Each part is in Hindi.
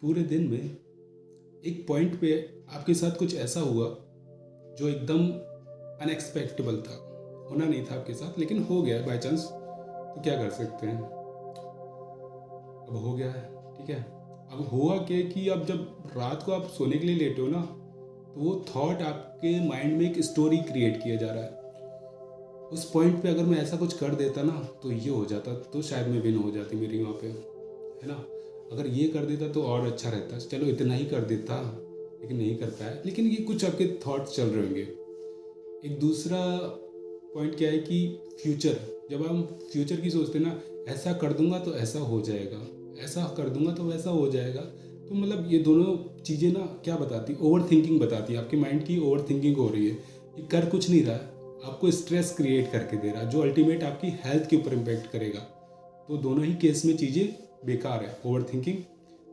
पूरे दिन में एक पॉइंट पे आपके साथ कुछ ऐसा हुआ जो एकदम अनएक्सपेक्टेबल था, होना नहीं था आपके साथ, लेकिन हो गया बाय चांस, तो क्या कर सकते हैं? अब हो गया है, ठीक है। अब हुआ क्या कि अब जब रात को आप सोने के लिए लेटे हो ना, तो वो थॉट आपके माइंड में एक स्टोरी क्रिएट किया जा रहा है। उस पॉइंट पे अगर मैं ऐसा कुछ कर देता ना तो ये हो जाता, तो शायद मैं विन हो जाती मेरी वहाँ पे, है ना। अगर ये कर देता तो और अच्छा रहता, चलो इतना ही कर देता, लेकिन नहीं कर पाया। लेकिन ये कुछ आपके थॉट्स चल रहे होंगे। एक दूसरा पॉइंट क्या है कि फ्यूचर, जब हम फ्यूचर की सोचते हैं ना, ऐसा कर दूंगा तो ऐसा हो जाएगा, ऐसा कर दूंगा तो वैसा हो जाएगा, तो मतलब ये दोनों चीज़ें ना क्या बताती, ओवर थिंकिंग बताती है। आपके माइंड की ओवर थिंकिंग हो रही है, ये कर कुछ नहीं रहा, आपको स्ट्रेस क्रिएट करके दे रहा है, जो अल्टीमेट आपकी हेल्थ के ऊपर इम्पेक्ट करेगा। तो दोनों ही केस में चीज़ें बेकार है। ओवर थिंकिंग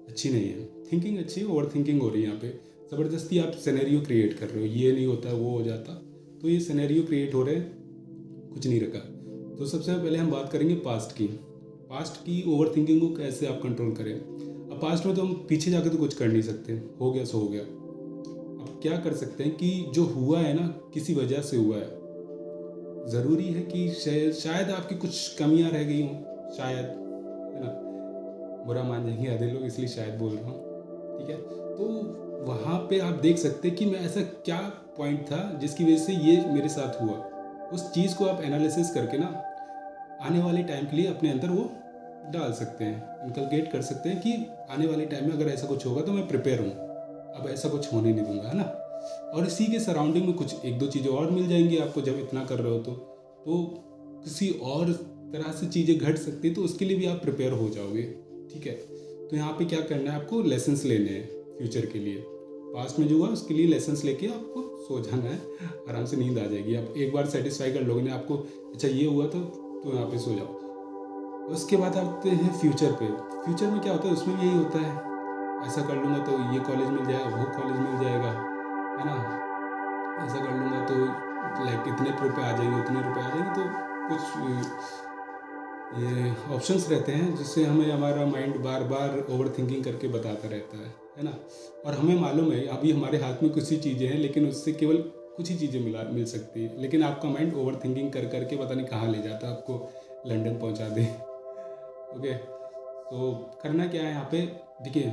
अच्छी नहीं है, थिंकिंग अच्छी है, ओवर थिंकिंग हो रही है। यहाँ पे ज़बरदस्ती आप सिनेरियो क्रिएट कर रहे हो, ये नहीं होता वो हो जाता, तो ये सिनेरियो क्रिएट हो रहे हैं, कुछ नहीं रखा। तो सबसे पहले हम बात करेंगे पास्ट की। पास्ट की ओवर थिंकिंग को कैसे आप कंट्रोल करें। अब पास्ट में तो हम पीछे जाकर तो कुछ कर नहीं सकते, हो गया सो हो गया। अब क्या कर सकते हैं कि जो हुआ है ना, किसी वजह से हुआ है, ज़रूरी है कि शायद आपकी कुछ कमियां रह गई हों, शायद, है ना। बुरा मान जाएंगे आधे लोग, इसलिए शायद बोल रहा हूँ, ठीक है। तो वहाँ पे आप देख सकते हैं कि मैं ऐसा क्या पॉइंट था जिसकी वजह से ये मेरे साथ हुआ। उस चीज़ को आप एनालिसिस करके ना आने वाले टाइम के लिए अपने अंदर वो डाल सकते हैं, इनकलकेट कर सकते हैं कि आने वाले टाइम में अगर ऐसा कुछ होगा तो मैं प्रिपेयर हूँ, अब ऐसा कुछ होने नहीं दूंगा, है ना। और इसी के सराउंडिंग में कुछ एक दो चीज़ें और मिल जाएंगी आपको, जब इतना कर रहे हो तो किसी और तरह से चीज़ें घट सकती, तो उसके लिए भी आप प्रिपेयर हो जाओगे, ठीक है। तो यहाँ पे क्या करना है, आपको लेसन्स लेने हैं फ्यूचर के लिए। पास्ट में जो हुआ उसके लिए लेसन्स लेके आपको सो जाना है, आराम से नींद आ जाएगी। आप एक बार सेटिस्फाई कर लोगे ना आपको, अच्छा ये हुआ तो यहाँ पे सो जाओ। उसके बाद आते हैं फ्यूचर पे। फ्यूचर में क्या होता है, उसमें भी यही होता है, ऐसा कर लूँगा तो ये कॉलेज मिल जाएगा, वो कॉलेज मिल जाएगा, है ना। ऐसा कर लूँगा तो लाइक इतने रुपये आ जाएंगे, उतने रुपये आ जाएंगे। तो कुछ ये ऑप्शंस रहते हैं जिससे हमें हमारा माइंड बार बार ओवर थिंकिंग करके बताता रहता है ना। और हमें मालूम है अभी हमारे हाथ में कुछ ही चीज़ें हैं, लेकिन उससे केवल कुछ ही चीज़ें मिल सकती है, लेकिन आपका माइंड ओवर थिंकिंग कर करके पता नहीं कहाँ ले जाता है, आपको लंदन पहुँचा दे। ओके, तो करना क्या है यहाँ पे, देखिए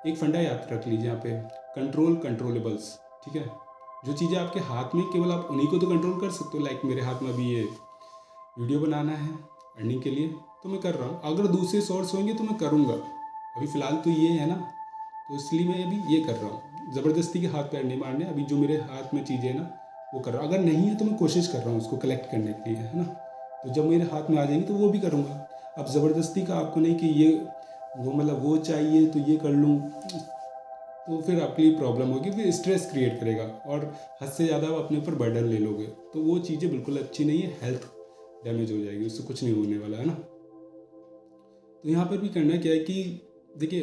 एक फंडा याद रख लीजिए यहाँ पे, कंट्रोल कंट्रोलेबल्स, ठीक है। जो चीज़ें आपके हाथ में, केवल आप उन्हीं को तो कंट्रोल कर सकते हो। लाइक मेरे हाथ में अभी ये वीडियो बनाना है अर्निंग के लिए, तो मैं कर रहा हूँ। अगर दूसरे सोर्स होंगे तो मैं करूँगा, अभी फ़िलहाल तो ये है ना, तो इसलिए मैं अभी ये कर रहा हूँ। ज़बरदस्ती के हाथ पैर नहीं मारने, अभी जो मेरे हाथ में चीज़ें हैं ना वो कर रहा हूँ। अगर नहीं है तो मैं कोशिश कर रहा हूँ उसको कलेक्ट करने के लिए, है ना। तो जब मेरे हाथ में आ जाएंगे तो वो भी करूँगा। अब ज़बरदस्ती का आपको नहीं कि ये वो मतलब वो चाहिए तो ये कर लूँ, तो फिर आपके लिए प्रॉब्लम होगी, फिर स्ट्रेस क्रिएट करेगा और हद से ज़्यादा आप अपने ऊपर बर्डन ले लोगे, तो वो चीज़ें बिल्कुल अच्छी नहीं है। हेल्थ डैमेज हो जाएगी, उससे कुछ नहीं होने वाला, है ना। तो यहाँ पर भी करना क्या है कि देखिए,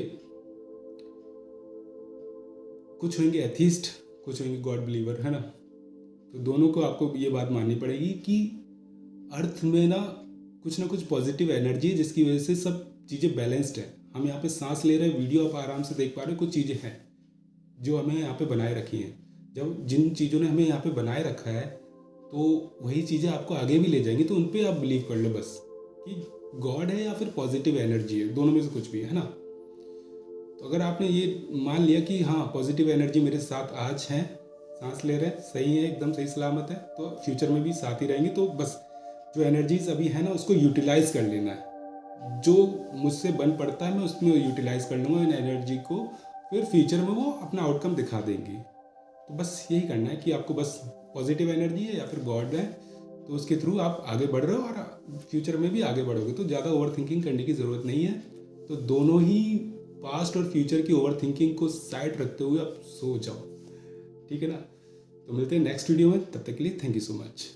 कुछ होंगे एथीस्ट, कुछ होंगे गॉड बिलीवर, है ना। तो दोनों को आपको ये बात माननी पड़ेगी कि अर्थ में ना कुछ पॉजिटिव एनर्जी है, जिसकी वजह से सब चीज़ें बैलेंस्ड है। हम यहाँ पे सांस ले रहे हैं, वीडियो आप आराम से देख पा रहे हो, कुछ चीज़ें हैं जो हमें यहाँ पे बनाए रखी हैं। जब जिन चीज़ों ने हमें यहाँ पे बनाए रखा है, तो वही चीज़ें आपको आगे भी ले जाएंगी। तो उन पे आप बिलीव कर लो बस कि गॉड है या फिर पॉजिटिव एनर्जी है, दोनों में से कुछ भी है ना। तो अगर आपने ये मान लिया कि हाँ पॉजिटिव एनर्जी मेरे साथ आज है, सांस ले रहे हैं, सही है, एकदम सही सलामत है, तो फ्यूचर में भी साथ ही रहेंगी। तो बस जो एनर्जीज अभी है ना उसको यूटिलाइज कर लेना है। जो मुझसे बन पड़ता है मैं उसमें यूटिलाइज कर लूँगा इन एनर्जी को, फिर फ्यूचर में वो अपना आउटकम दिखा देंगी। तो बस यही करना है कि आपको बस पॉजिटिव एनर्जी है या फिर गॉड है, तो उसके थ्रू आप आगे बढ़ रहे हो और फ्यूचर में भी आगे बढ़ोगे। तो ज़्यादा ओवर थिंकिंग करने की ज़रूरत नहीं है। तो दोनों ही पास्ट और फ्यूचर की ओवर थिंकिंग को साइड रखते हुए आप सो जाओ, ठीक है ना। तो मिलते हैं नेक्स्ट वीडियो में, तब तक के लिए थैंक यू सो मच।